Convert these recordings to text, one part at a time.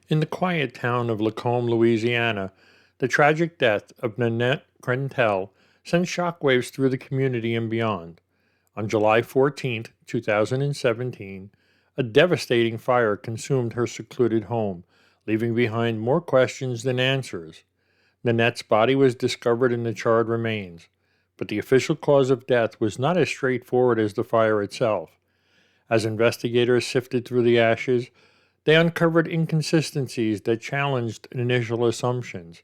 In the quiet town of Lacombe, Louisiana, the tragic death of Nanette Krentel sent shockwaves through the community and beyond. On July 14, 2017, a devastating fire consumed her secluded home, leaving behind more questions than answers. Nanette's body was discovered in the charred remains, but the official cause of death was not as straightforward as the fire itself. As investigators sifted through the ashes, they uncovered inconsistencies that challenged initial assumptions.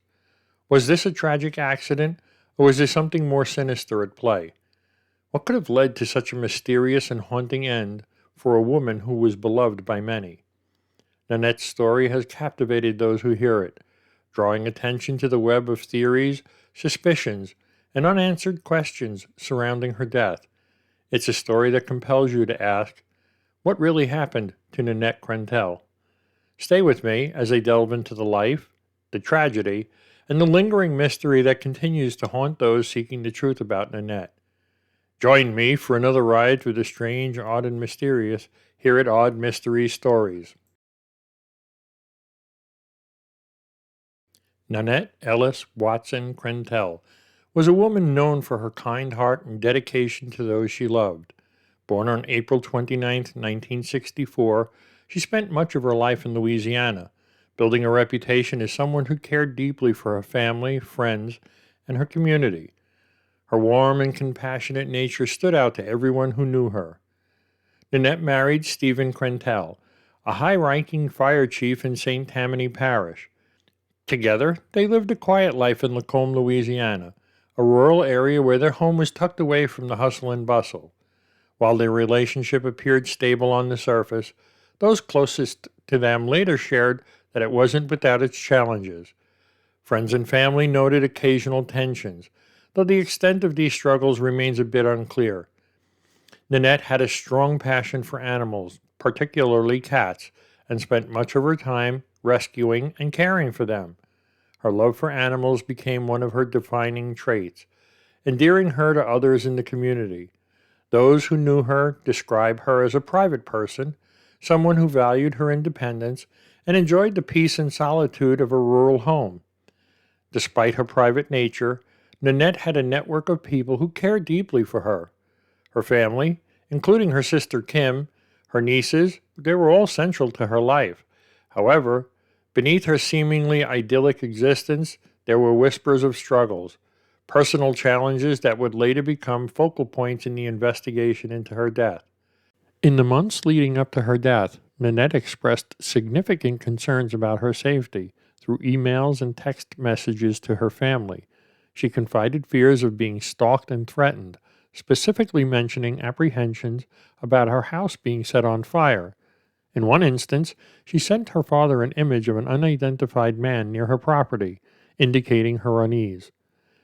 Was this a tragic accident, or was there something more sinister at play? What could have led to such a mysterious and haunting end for a woman who was beloved by many? Nanette's story has captivated those who hear it, drawing attention to the web of theories, suspicions, and unanswered questions surrounding her death. It's a story that compels you to ask, what really happened to Nanette Krentel? Stay with me as I delve into the life, the tragedy, and the lingering mystery that continues to haunt those seeking the truth about Nanette. Join me for another ride through the strange, odd, and mysterious here at Odd Mystery Stories. Nanette Ellis Watson Krentel was a woman known for her kind heart and dedication to those she loved. Born on April 29, 1964, she spent much of her life in Louisiana, building a reputation as someone who cared deeply for her family, friends, and her community. Her warm and compassionate nature stood out to everyone who knew her. Nanette married Stephen Krentel, a high-ranking fire chief in St. Tammany Parish. Together, they lived a quiet life in Lacombe, Louisiana, a rural area where their home was tucked away from the hustle and bustle. While their relationship appeared stable on the surface, those closest to them later shared that it wasn't without its challenges. Friends and family noted occasional tensions, though the extent of these struggles remains a bit unclear. Nanette had a strong passion for animals, particularly cats, and spent much of her time rescuing and caring for them. Her love for animals became one of her defining traits, endearing her to others in the community. Those who knew her describe her as a private person, someone who valued her independence and enjoyed the peace and solitude of a rural home. Despite her private nature, Nanette had a network of people who cared deeply for her. Her family, including her sister Kim, her nieces, they were all central to her life. However, beneath her seemingly idyllic existence, there were whispers of struggles, personal challenges that would later become focal points in the investigation into her death. In the months leading up to her death, Nanette expressed significant concerns about her safety through emails and text messages to her family. She confided fears of being stalked and threatened, specifically mentioning apprehensions about her house being set on fire. In one instance, she sent her father an image of an unidentified man near her property, indicating her unease.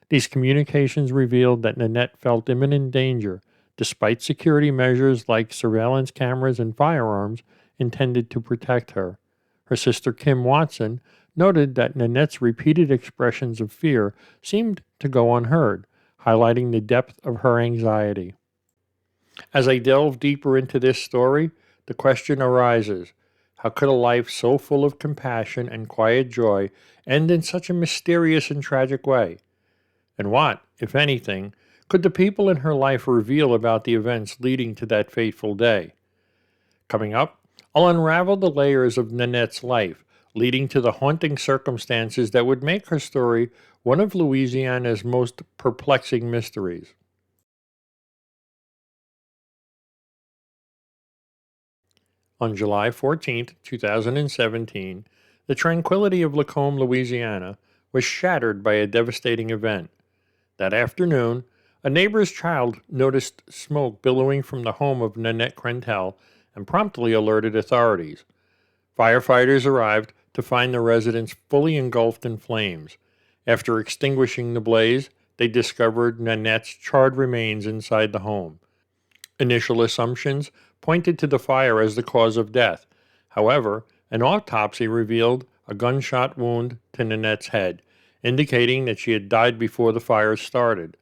These communications revealed that Nanette felt imminent danger, despite security measures like surveillance cameras and firearms intended to protect her. Her sister Kim Watson noted that Nanette's repeated expressions of fear seemed to go unheard, highlighting the depth of her anxiety. As I delve deeper into this story, the question arises, how could a life so full of compassion and quiet joy end in such a mysterious and tragic way? And what, if anything, could the people in her life reveal about the events leading to that fateful day? Coming up, I'll unravel the layers of Nanette's life, leading to the haunting circumstances that would make her story one of Louisiana's most perplexing mysteries. On July 14, 2017, the tranquility of Lacombe, Louisiana, was shattered by a devastating event. That afternoon, a neighbor's child noticed smoke billowing from the home of Nanette Krentel and promptly alerted authorities. Firefighters arrived to find the residence fully engulfed in flames. After extinguishing the blaze, they discovered Nanette's charred remains inside the home. Initial assumptions pointed to the fire as the cause of death. However, an autopsy revealed a gunshot wound to Nanette's head, indicating that she had died before the fire started.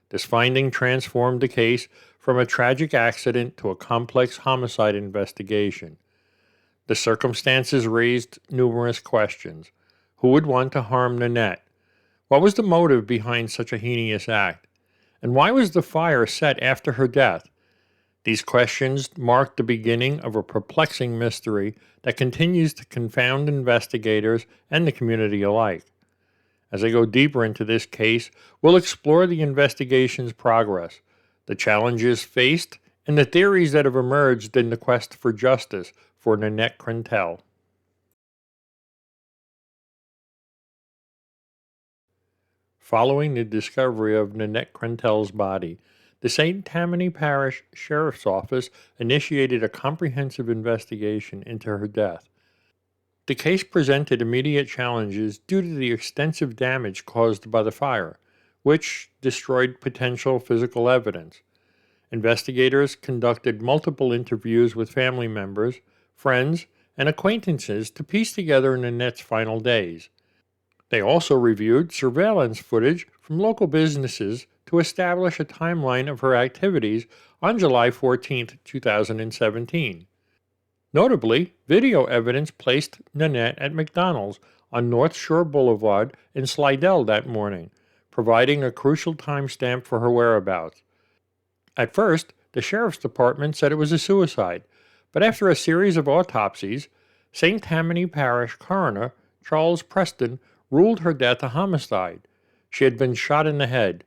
This finding transformed the case from a tragic accident to a complex homicide investigation. The circumstances raised numerous questions. Who would want to harm Nanette? What was the motive behind such a heinous act? And why was the fire set after her death? These questions marked the beginning of a perplexing mystery that continues to confound investigators and the community alike. As I go deeper into this case, we'll explore the investigation's progress, the challenges faced, and the theories that have emerged in the quest for justice for Nanette Krentel. Following the discovery of Nanette Krentel's body, the St. Tammany Parish Sheriff's Office initiated a comprehensive investigation into her death. The case presented immediate challenges due to the extensive damage caused by the fire, which destroyed potential physical evidence. Investigators conducted multiple interviews with family members, friends, and acquaintances to piece together Nanette's final days. They also reviewed surveillance footage from local businesses to establish a timeline of her activities on July 14, 2017. Notably, video evidence placed Nanette at McDonald's on North Shore Boulevard in Slidell that morning, providing a crucial timestamp for her whereabouts. At first, the sheriff's department said it was a suicide, but after a series of autopsies, St. Tammany Parish coroner Charles Preston ruled her death a homicide. She had been shot in the head.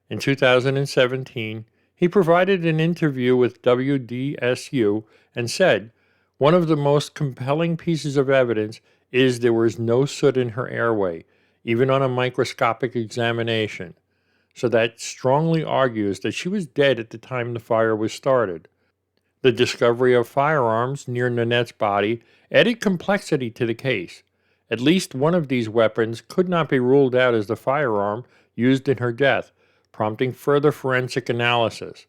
In 2017, he provided an interview with WDSU and said, "One of the most compelling pieces of evidence is there was no soot in her airway, even on a microscopic examination. So that strongly argues that she was dead at the time the fire was started." The discovery of firearms near Nanette's body added complexity to the case. At least one of these weapons could not be ruled out as the firearm used in her death, prompting further forensic analysis.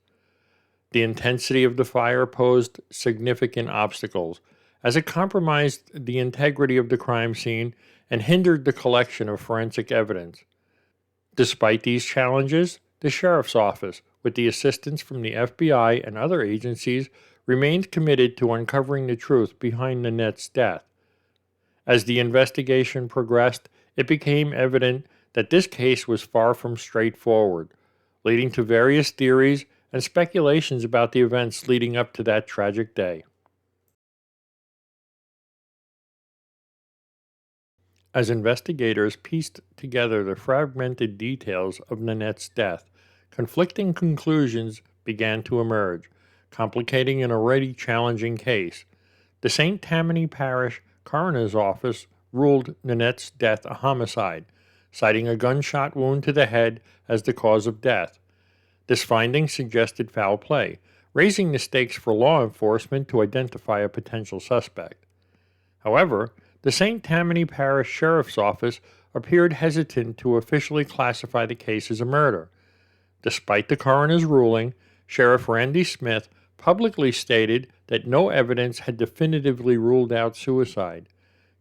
The intensity of the fire posed significant obstacles, as it compromised the integrity of the crime scene and hindered the collection of forensic evidence. Despite these challenges, the Sheriff's Office, with the assistance from the FBI and other agencies, remained committed to uncovering the truth behind Nanette's death. As the investigation progressed, it became evident that this case was far from straightforward, leading to various theories and speculations about the events leading up to that tragic day. As investigators pieced together the fragmented details of Nanette's death, conflicting conclusions began to emerge, complicating an already challenging case. The St. Tammany Parish Coroner's Office ruled Nanette's death a homicide, citing a gunshot wound to the head as the cause of death. This finding suggested foul play, raising the stakes for law enforcement to identify a potential suspect. However, the St. Tammany Parish Sheriff's Office appeared hesitant to officially classify the case as a murder. Despite the coroner's ruling, Sheriff Randy Smith publicly stated that no evidence had definitively ruled out suicide,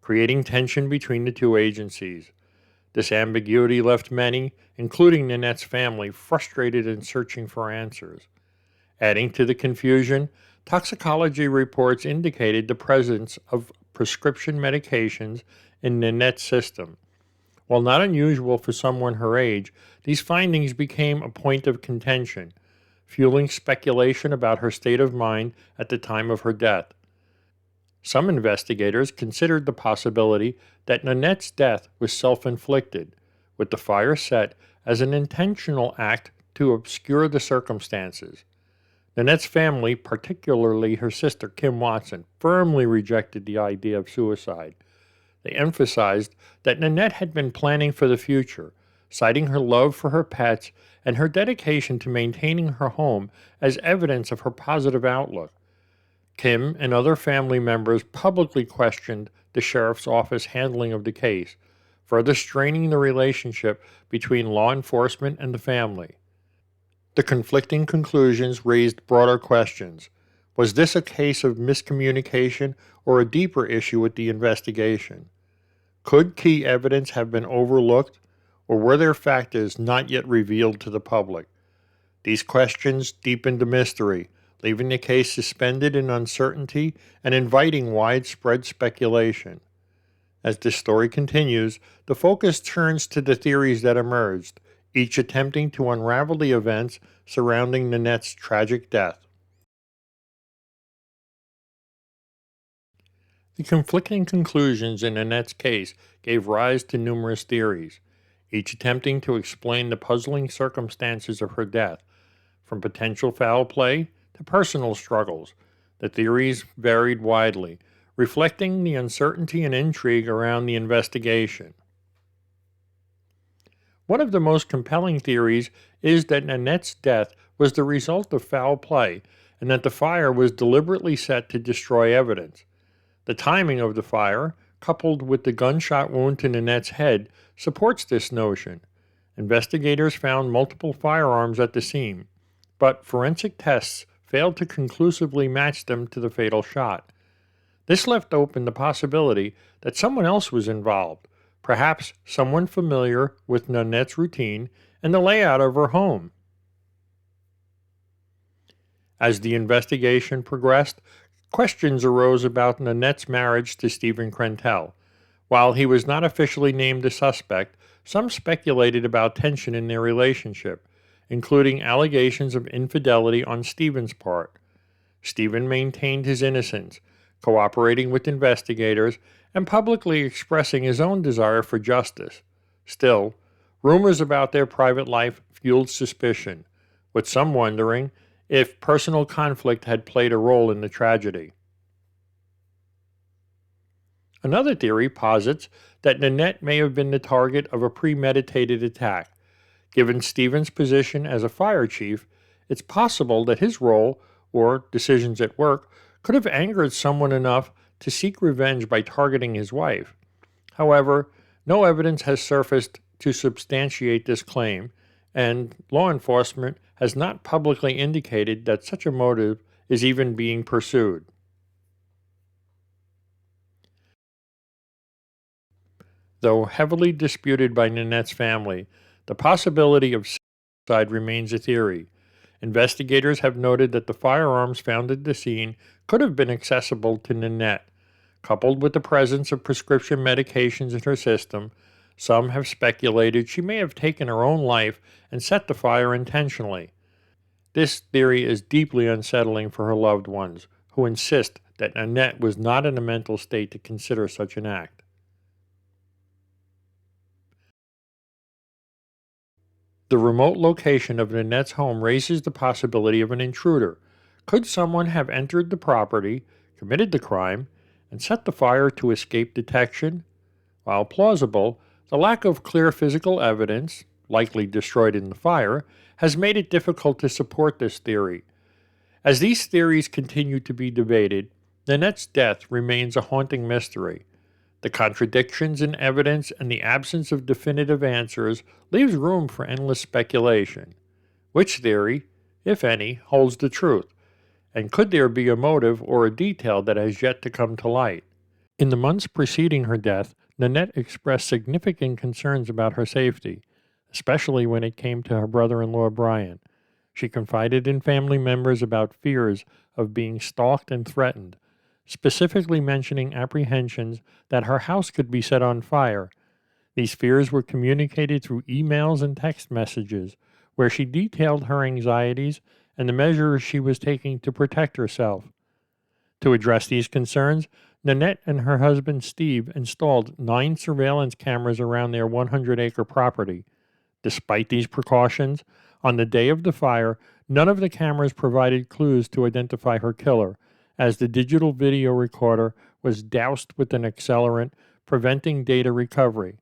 creating tension between the two agencies. This ambiguity left many, including Nanette's family, frustrated and searching for answers. Adding to the confusion, toxicology reports indicated the presence of prescription medications in Nanette's system. While not unusual for someone her age, these findings became a point of contention, fueling speculation about her state of mind at the time of her death. Some investigators considered the possibility that Nanette's death was self-inflicted, with the fire set as an intentional act to obscure the circumstances. Nanette's family, particularly her sister Kim Watson, firmly rejected the idea of suicide. They emphasized that Nanette had been planning for the future, citing her love for her pets and her dedication to maintaining her home as evidence of her positive outlook. Kim and other family members publicly questioned the sheriff's office handling of the case, further straining the relationship between law enforcement and the family. The conflicting conclusions raised broader questions. Was this a case of miscommunication or a deeper issue with the investigation? Could key evidence have been overlooked, or were there factors not yet revealed to the public? These questions deepened the mystery, leaving the case suspended in uncertainty and inviting widespread speculation. As this story continues, the focus turns to the theories that emerged, each attempting to unravel the events surrounding Nanette's tragic death. The conflicting conclusions in Nanette's case gave rise to numerous theories, each attempting to explain the puzzling circumstances of her death, from potential foul play to personal struggles. The theories varied widely, reflecting the uncertainty and intrigue around the investigation. One of the most compelling theories is that Nanette's death was the result of foul play and that the fire was deliberately set to destroy evidence. The timing of the fire, coupled with the gunshot wound to Nanette's head, supports this notion. Investigators found multiple firearms at the scene, but forensic tests failed to conclusively match them to the fatal shot. This left open the possibility that someone else was involved, perhaps someone familiar with Nanette's routine and the layout of her home. As the investigation progressed, questions arose about Nanette's marriage to Stephen Krentel. While he was not officially named a suspect, some speculated about tension in their relationship, including allegations of infidelity on Stephen's part. Stephen maintained his innocence, cooperating with investigators and publicly expressing his own desire for justice. Still, rumors about their private life fueled suspicion, with some wondering if personal conflict had played a role in the tragedy. Another theory posits that Nanette may have been the target of a premeditated attack. Given Stephen's position as a fire chief, it's possible that his role, or decisions at work, could have angered someone enough to seek revenge by targeting his wife. However, no evidence has surfaced to substantiate this claim, and law enforcement has not publicly indicated that such a motive is even being pursued. Though heavily disputed by Nanette's family, the possibility of suicide remains a theory. Investigators have noted that the firearms found at the scene could have been accessible to Nanette. Coupled with the presence of prescription medications in her system, some have speculated she may have taken her own life and set the fire intentionally. This theory is deeply unsettling for her loved ones, who insist that Nanette was not in a mental state to consider such an act. The remote location of Nanette's home raises the possibility of an intruder. Could someone have entered the property, committed the crime, and set the fire to escape detection? While plausible, the lack of clear physical evidence, likely destroyed in the fire, has made it difficult to support this theory. As these theories continue to be debated, Nanette's death remains a haunting mystery. The contradictions in evidence and the absence of definitive answers leaves room for endless speculation. Which theory, if any, holds the truth? And could there be a motive or a detail that has yet to come to light? In the months preceding her death, Nanette expressed significant concerns about her safety, especially when it came to her brother-in-law Brian. She confided in family members about fears of being stalked and threatened, specifically mentioning apprehensions that her house could be set on fire. These fears were communicated through emails and text messages, where she detailed her anxieties and the measures she was taking to protect herself. To address these concerns, Nanette and her husband Steve installed 9 surveillance cameras around their 100-acre property. Despite these precautions, on the day of the fire, none of the cameras provided clues to identify her killer, as the digital video recorder was doused with an accelerant, preventing data recovery.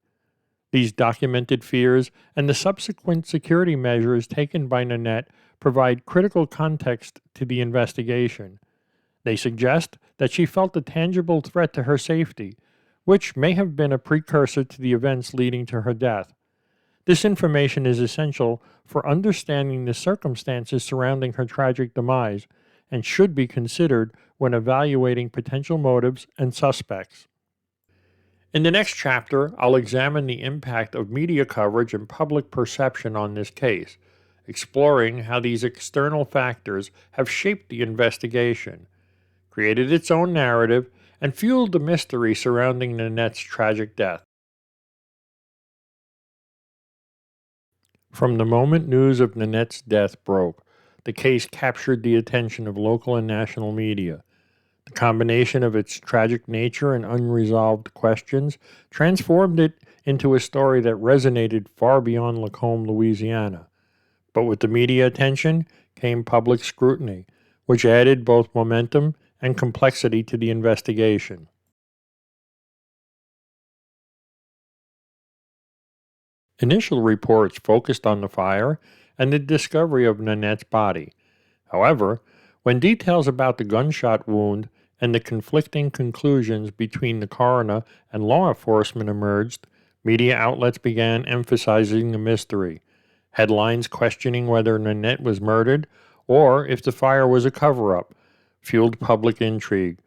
These documented fears and the subsequent security measures taken by Nanette provide critical context to the investigation. They suggest that she felt a tangible threat to her safety, which may have been a precursor to the events leading to her death. This information is essential for understanding the circumstances surrounding her tragic demise, and should be considered when evaluating potential motives and suspects. In the next chapter, I'll examine the impact of media coverage and public perception on this case, exploring how these external factors have shaped the investigation, created its own narrative, and fueled the mystery surrounding Nanette's tragic death. From the moment news of Nanette's death broke, the case captured the attention of local and national media. The combination of its tragic nature and unresolved questions transformed it into a story that resonated far beyond Lacombe, Louisiana. But with the media attention came public scrutiny, which added both momentum and complexity to the investigation. Initial reports focused on the fire and the discovery of Nanette's body. However, when details about the gunshot wound and the conflicting conclusions between the coroner and law enforcement emerged, media outlets began emphasizing the mystery. Headlines questioning whether Nanette was murdered or if the fire was a cover up fueled public intrigue.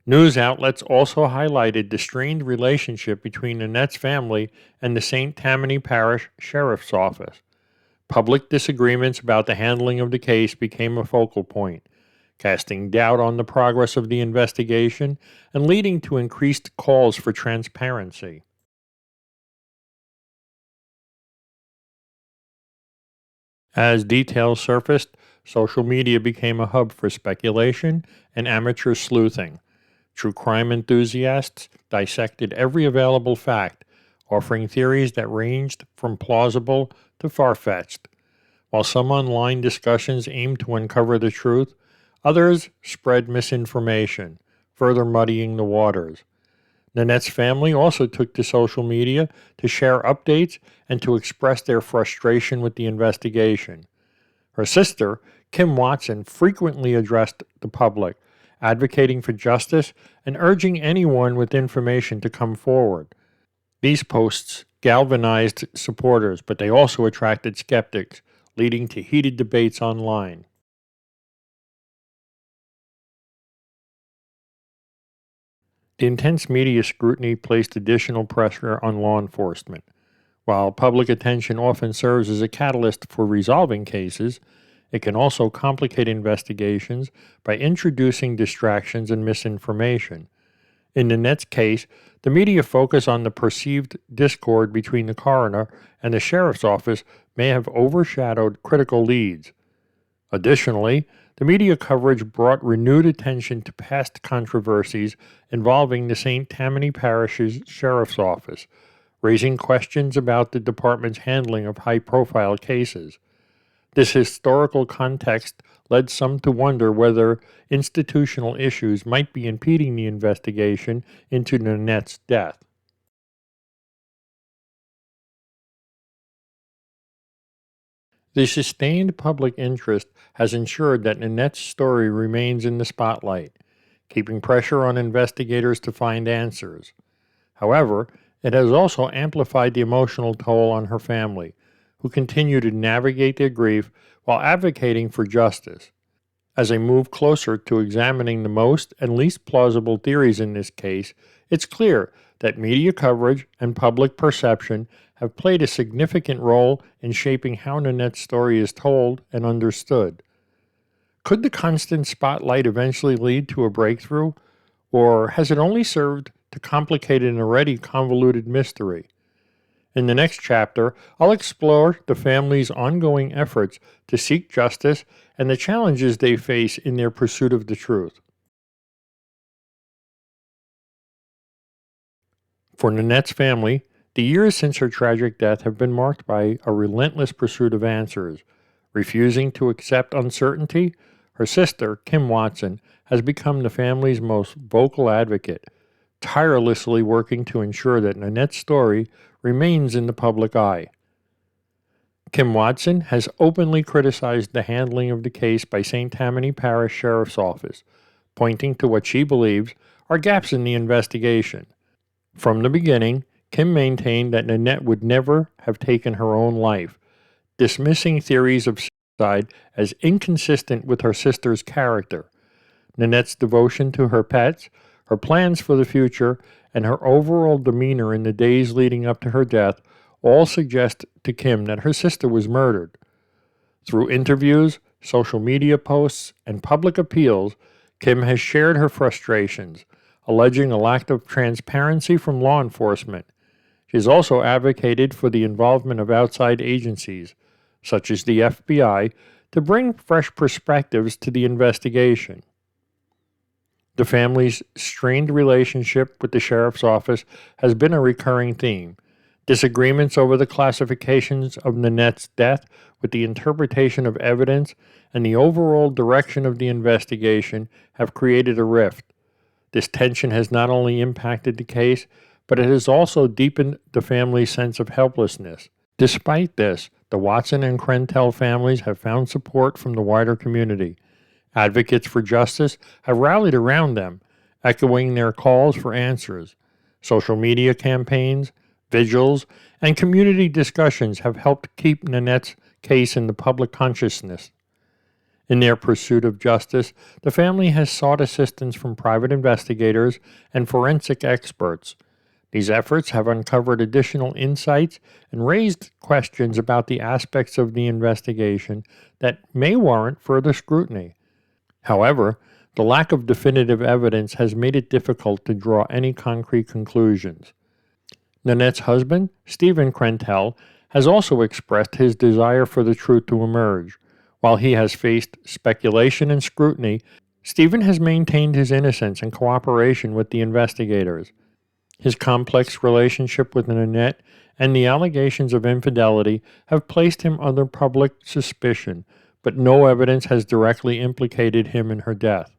News outlets also highlighted the strained relationship between Nanette's family and the St. Tammany Parish Sheriff's Office. Public disagreements about the handling of the case became a focal point, casting doubt on the progress of the investigation and leading to increased calls for transparency. As details surfaced, social media became a hub for speculation and amateur sleuthing. True crime enthusiasts dissected every available fact, offering theories that ranged from plausible to far-fetched. While some online discussions aimed to uncover the truth, others spread misinformation, further muddying the waters. Nanette's family also took to social media to share updates and to express their frustration with the investigation. Her sister, Kim Watson, frequently addressed the public, advocating for justice and urging anyone with information to come forward. These posts galvanized supporters, but they also attracted skeptics, leading to heated debates online. The intense media scrutiny placed additional pressure on law enforcement. While public attention often serves as a catalyst for resolving cases, it can also complicate investigations by introducing distractions and misinformation. In Nanette's case, the media focus on the perceived discord between the coroner and the sheriff's office may have overshadowed critical leads. Additionally, the media coverage brought renewed attention to past controversies involving the St. Tammany Parish's Sheriff's Office, raising questions about the department's handling of high-profile cases. This historical context led some to wonder whether institutional issues might be impeding the investigation into Nanette's death. The sustained public interest has ensured that Nanette's story remains in the spotlight, keeping pressure on investigators to find answers. However, it has also amplified the emotional toll on her family, who continue to navigate their grief while advocating for justice. As I move closer to examining the most and least plausible theories in this case, it's clear that media coverage and public perception have played a significant role in shaping how Nanette's story is told and understood. Could the constant spotlight eventually lead to a breakthrough, or has it only served to complicate an already convoluted mystery? In the next chapter, I'll explore the family's ongoing efforts to seek justice and the challenges they face in their pursuit of the truth. For Nanette's family, the years since her tragic death have been marked by a relentless pursuit of answers. Refusing to accept uncertainty, her sister, Kim Watson, has become the family's most vocal advocate, tirelessly working to ensure that Nanette's story remains in the public eye. Kim Watson has openly criticized the handling of the case by St. Tammany Parish Sheriff's Office, pointing to what she believes are gaps in the investigation. From the beginning, Kim maintained that Nanette would never have taken her own life, dismissing theories of suicide as inconsistent with her sister's character. Nanette's devotion to her pets, her plans for the future, and her overall demeanor in the days leading up to her death all suggest to Kim that her sister was murdered. Through interviews, social media posts, and public appeals, Kim has shared her frustrations, alleging a lack of transparency from law enforcement. She has also advocated for the involvement of outside agencies, such as the FBI, to bring fresh perspectives to the investigation. The family's strained relationship with the sheriff's office has been a recurring theme. Disagreements over the classifications of Nanette's death with the interpretation of evidence and the overall direction of the investigation have created a rift. This tension has not only impacted the case, but it has also deepened the family's sense of helplessness. Despite this, the Watson and Krentel families have found support from the wider community. Advocates for justice have rallied around them, echoing their calls for answers. Social media campaigns, vigils, and community discussions have helped keep Nanette's case in the public consciousness. In their pursuit of justice, the family has sought assistance from private investigators and forensic experts. These efforts have uncovered additional insights and raised questions about the aspects of the investigation that may warrant further scrutiny. However, the lack of definitive evidence has made it difficult to draw any concrete conclusions. Nanette's husband, Stephen Krentel, has also expressed his desire for the truth to emerge. While he has faced speculation and scrutiny, Stephen has maintained his innocence and cooperation with the investigators. His complex relationship with Nanette and the allegations of infidelity have placed him under public suspicion, but no evidence has directly implicated him in her death.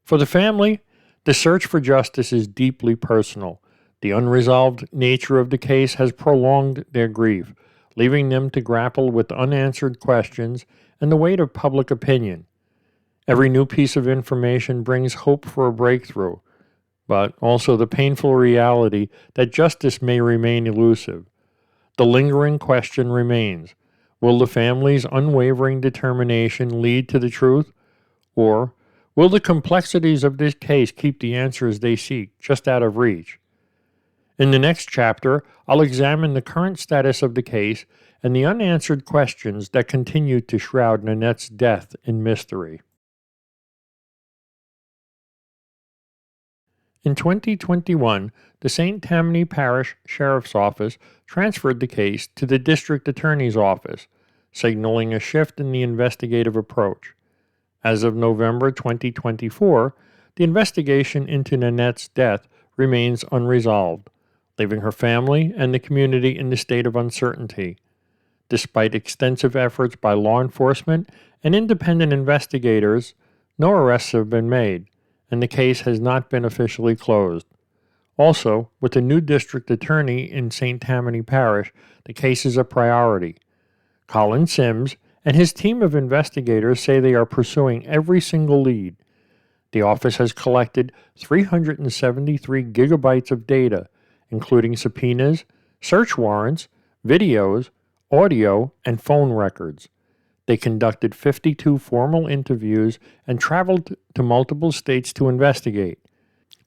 For the family, the search for justice is deeply personal. The unresolved nature of the case has prolonged their grief, leaving them to grapple with unanswered questions and the weight of public opinion. Every new piece of information brings hope for a breakthrough, but also the painful reality that justice may remain elusive. The lingering question remains: will the family's unwavering determination lead to the truth, or will the complexities of this case keep the answers they seek just out of reach? In the next chapter, I'll examine the current status of the case and the unanswered questions that continue to shroud Nanette's death in mystery. In 2021, the St. Tammany Parish Sheriff's Office transferred the case to the District Attorney's Office, signaling a shift in the investigative approach. As of November 2024, the investigation into Nanette's death remains unresolved, leaving her family and the community in the state of uncertainty. Despite extensive efforts by law enforcement and independent investigators, no arrests have been made, and the case has not been officially closed. Also, with the new district attorney in St. Tammany Parish, the case is a priority. Colin Sims and his team of investigators say they are pursuing every single lead. The office has collected 373 gigabytes of data, including subpoenas, search warrants, videos, audio, and phone records. They conducted 52 formal interviews and traveled to multiple states to investigate.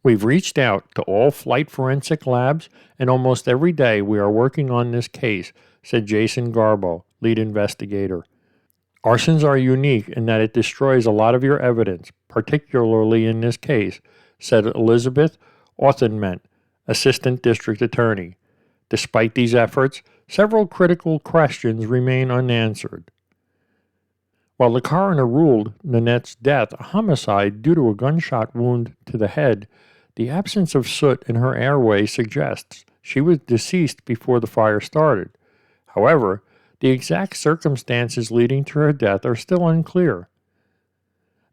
We've reached out to all flight forensic labs, and almost every day we are working on this case, said Jason Garbo, lead investigator. Arsons are unique in that it destroys a lot of your evidence, particularly in this case, said Elizabeth Authentment, assistant district attorney. Despite these efforts, several critical questions remain unanswered. While the coroner ruled Nanette's death a homicide due to a gunshot wound to the head, the absence of soot in her airway suggests she was deceased before the fire started. However, the exact circumstances leading to her death are still unclear.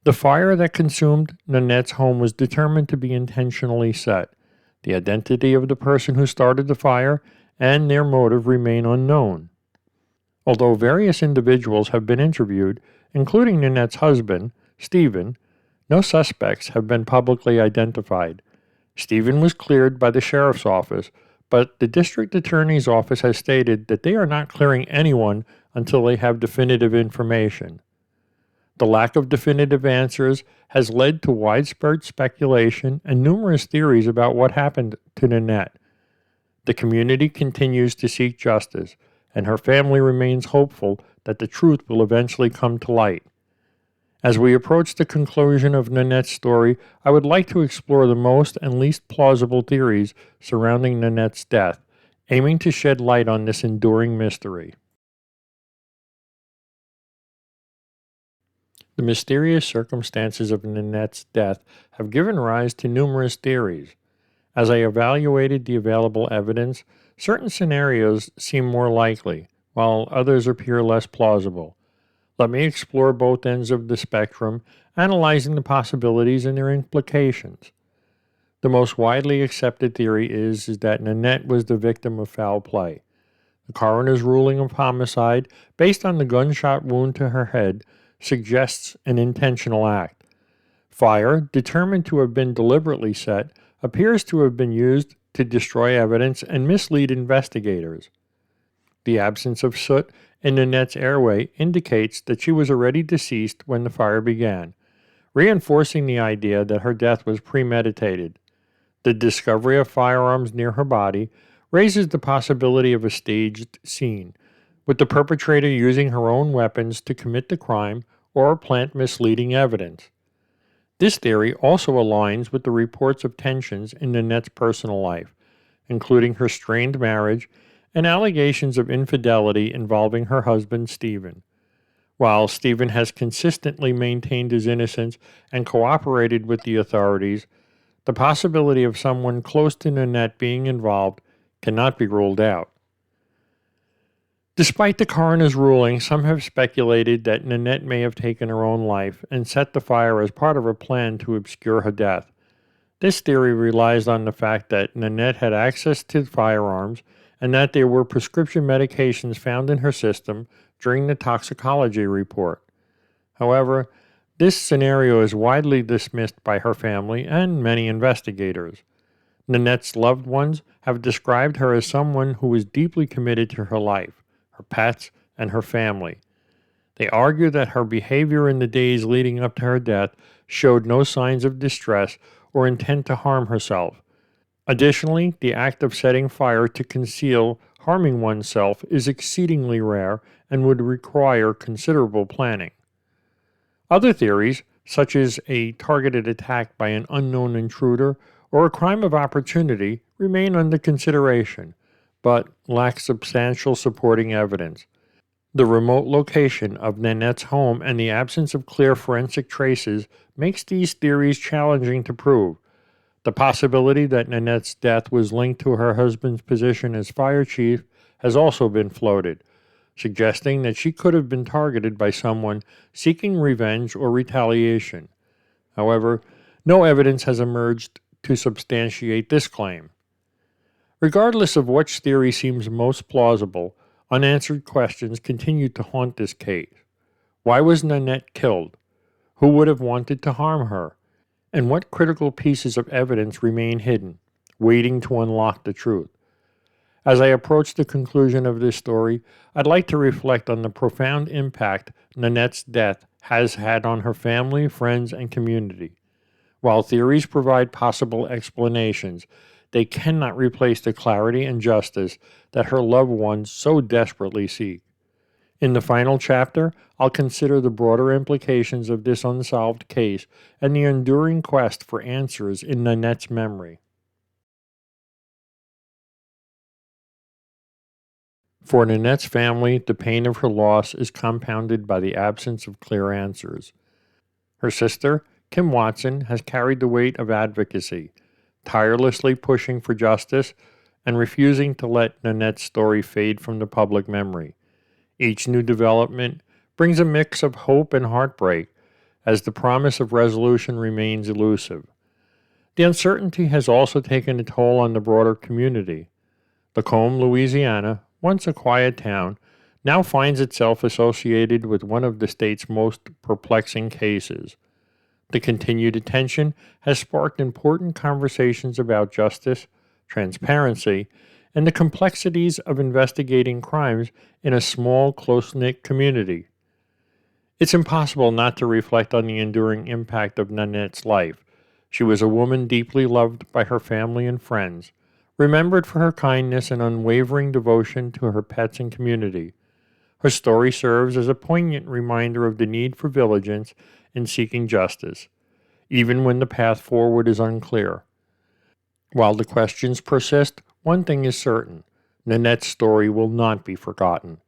The fire that consumed Nanette's home was determined to be intentionally set. The identity of the person who started the fire and their motive remain unknown. Although various individuals have been interviewed, including Nanette's husband, Stephen, no suspects have been publicly identified. Stephen was cleared by the sheriff's office, but the district attorney's office has stated that they are not clearing anyone until they have definitive information. The lack of definitive answers has led to widespread speculation and numerous theories about what happened to Nanette. The community continues to seek justice, and her family remains hopeful that the truth will eventually come to light. As we approach the conclusion of Nanette's story, I would like to explore the most and least plausible theories surrounding Nanette's death, aiming to shed light on this enduring mystery. The mysterious circumstances of Nanette's death have given rise to numerous theories. As I evaluated the available evidence, certain scenarios seem more likely, while others appear less plausible. Let me explore both ends of the spectrum, analyzing the possibilities and their implications. The most widely accepted theory is that Nanette was the victim of foul play. The coroner's ruling of homicide, based on the gunshot wound to her head, suggests an intentional act. Fire, determined to have been deliberately set, appears to have been used to destroy evidence and mislead investigators. The absence of soot in Nanette's airway indicates that she was already deceased when the fire began, reinforcing the idea that her death was premeditated. The discovery of firearms near her body raises the possibility of a staged scene, with the perpetrator using her own weapons to commit the crime or plant misleading evidence. This theory also aligns with the reports of tensions in Nanette's personal life, including her strained marriage and allegations of infidelity involving her husband, Stephen. While Stephen has consistently maintained his innocence and cooperated with the authorities, the possibility of someone close to Nanette being involved cannot be ruled out. Despite the coroner's ruling, some have speculated that Nanette may have taken her own life and set the fire as part of a plan to obscure her death. This theory relies on the fact that Nanette had access to firearms and that there were prescription medications found in her system during the toxicology report. However, this scenario is widely dismissed by her family and many investigators. Nanette's loved ones have described her as someone who was deeply committed to her life, her pets, and her family. They argue that her behavior in the days leading up to her death showed no signs of distress or intent to harm herself. Additionally, the act of setting fire to conceal harming oneself is exceedingly rare and would require considerable planning. Other theories, such as a targeted attack by an unknown intruder or a crime of opportunity, remain under consideration, but lack substantial supporting evidence. The remote location of Nanette's home and the absence of clear forensic traces makes these theories challenging to prove. The possibility that Nanette's death was linked to her husband's position as fire chief has also been floated, suggesting that she could have been targeted by someone seeking revenge or retaliation. However, no evidence has emerged to substantiate this claim. Regardless of which theory seems most plausible, unanswered questions continue to haunt this case. Why was Nanette killed? Who would have wanted to harm her? And what critical pieces of evidence remain hidden, waiting to unlock the truth? As I approach the conclusion of this story, I'd like to reflect on the profound impact Nanette's death has had on her family, friends, and community. While theories provide possible explanations, they cannot replace the clarity and justice that her loved ones so desperately seek. In the final chapter, I'll consider the broader implications of this unsolved case and the enduring quest for answers in Nanette's memory. For Nanette's family, the pain of her loss is compounded by the absence of clear answers. Her sister, Kim Watson, has carried the weight of advocacy, tirelessly pushing for justice and refusing to let Nanette's story fade from the public memory. Each new development brings a mix of hope and heartbreak, as the promise of resolution remains elusive. The uncertainty has also taken a toll on the broader community. Lacombe, Louisiana, once a quiet town, now finds itself associated with one of the state's most perplexing cases. The continued attention has sparked important conversations about justice, transparency, and the complexities of investigating crimes in a small, close-knit community. It's impossible not to reflect on the enduring impact of Nanette's life. She was a woman deeply loved by her family and friends, remembered for her kindness and unwavering devotion to her pets and community. Her story serves as a poignant reminder of the need for vigilance in seeking justice, even when the path forward is unclear. While the questions persist, one thing is certain: Nanette's story will not be forgotten.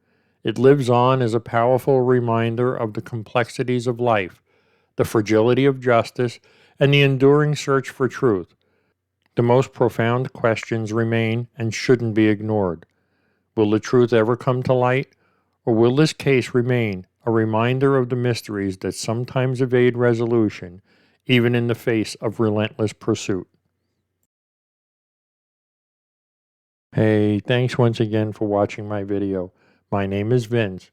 It lives on as a powerful reminder of the complexities of life, the fragility of justice, and the enduring search for truth. The most profound questions remain and shouldn't be ignored. Will the truth ever come to light? Or will this case remain a reminder of the mysteries that sometimes evade resolution, even in the face of relentless pursuit? Hey, thanks once again for watching my video. My name is Vince.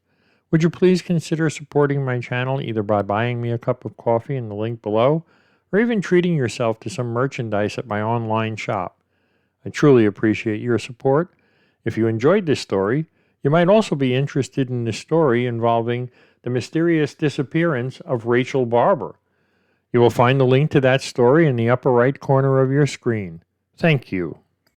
Would you please consider supporting my channel either by buying me a cup of coffee in the link below, or even treating yourself to some merchandise at my online shop? I truly appreciate your support. If you enjoyed this story, you might also be interested in the story involving the mysterious disappearance of Rachel Barber. You will find the link to that story in the upper right corner of your screen. Thank you.